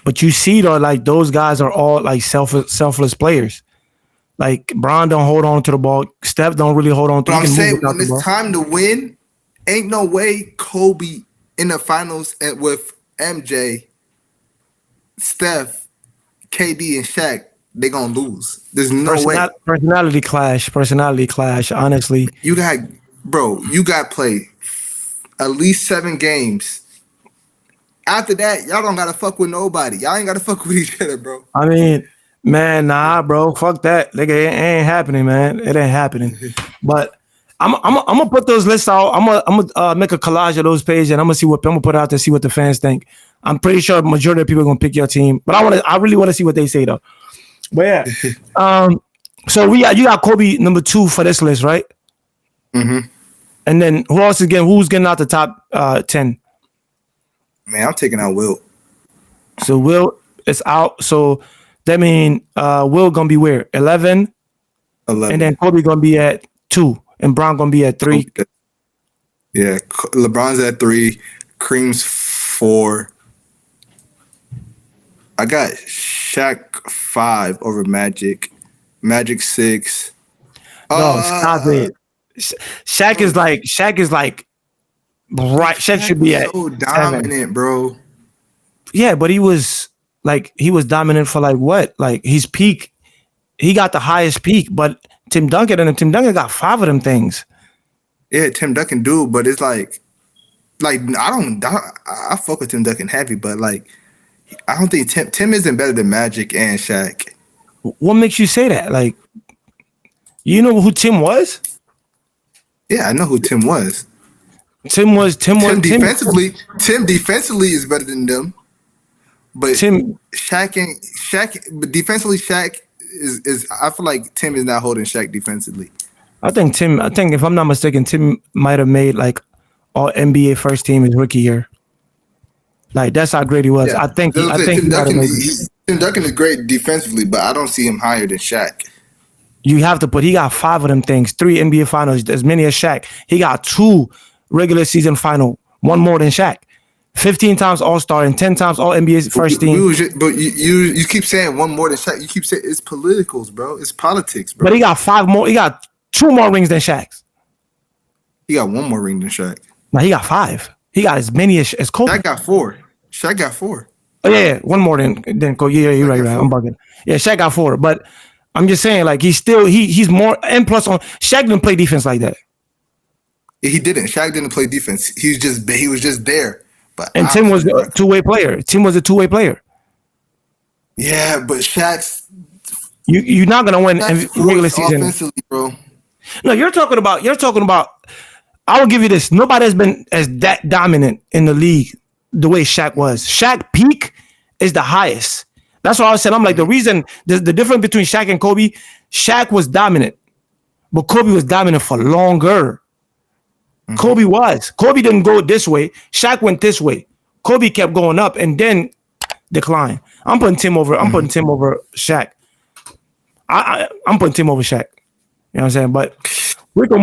But you see, though, like, those guys are all like selfless players. Like, Bron don't hold on to the ball. Steph don't really hold on to the ball. But I'm saying, when it's time to win, ain't no way Kobe in the finals with MJ, Steph, KD, and Shaq, they gonna lose. There's no way. Personality clash, honestly. You got to play at least 7 games. After that, y'all don't gotta fuck with nobody. Y'all ain't gotta fuck with each other, bro. I mean, man, nah, bro. Fuck that. Nigga, it ain't happening, man. It ain't happening. But I'm gonna put those lists out. I'm gonna make a collage of those pages, and I'm gonna put it out to see what the fans think. I'm pretty sure the majority of people are gonna pick your team, but I really want to see what they say though. But yeah, so you got Kobe number 2 for this list, right? Mm-hmm. And then who's getting out the top 10? Man, I'm taking out Will. So Will is out. So that means Will gonna be where? 11? And then Kobe gonna be at 2, and Bron gonna be at 3. Yeah, LeBron's at 3, Kareem's 4. I got Shaq 5 over Magic 6. No, stop it. Shaq is like right. Shaq should be at so dominant, 7. bro. Yeah, but he was dominant for like what? Like his peak, he got the highest peak, but Tim Duncan, and Tim Duncan got 5 of them things. Yeah, Tim Duncan do, but it's like I fuck with Tim Duncan heavy, but like I don't think Tim isn't better than Magic and Shaq. What makes you say that? Like, you know who Tim was? Yeah, I know who Tim was. Tim defensively is better than them. But but defensively Shaq is I feel like Tim is not holding Shaq defensively. I think if I'm not mistaken, Tim might have made like all NBA first team his rookie year. Like that's how great he was. Yeah. I think Tim Duncan is great defensively, but I don't see him higher than Shaq. You have to he got 5 of them things, 3 NBA finals, as many as Shaq. He got 2 regular season final, 1 more than Shaq. 15 times All-Star and 10 times All-NBA first team. But you keep saying 1 more than Shaq. You keep saying it's politicals, bro. It's politics, bro. But he got 5 more. He got 2 more rings than Shaq's. He got 1 more ring than Shaq. No, he got 5. He got as many as Kobe. Shaq got 4. Shaq got 4. Oh yeah, 1 more than Kobe. Yeah, you're right. I'm bugging. Yeah, Shaq got 4, but I'm just saying, like he's more and plus on Shaq didn't play defense like that. Yeah, he didn't. Shaq didn't play defense. He was just there. But Tim was a two-way player. Tim was a two-way player. Yeah, but Shaq's you're not gonna win regular season, offensively, bro. No, you're talking about. I will give you this. Nobody has been as that dominant in the league the way Shaq was. Shaq peak is the highest. That's why I said I'm like the reason the difference between Shaq and Kobe. Shaq was dominant, but Kobe was dominant for longer. Mm-hmm. Kobe didn't go this way. Shaq went this way. Kobe kept going up and then declined. I'm putting Tim over. I'm putting Tim over Shaq. I'm putting Tim over Shaq. You know what I'm saying? But we can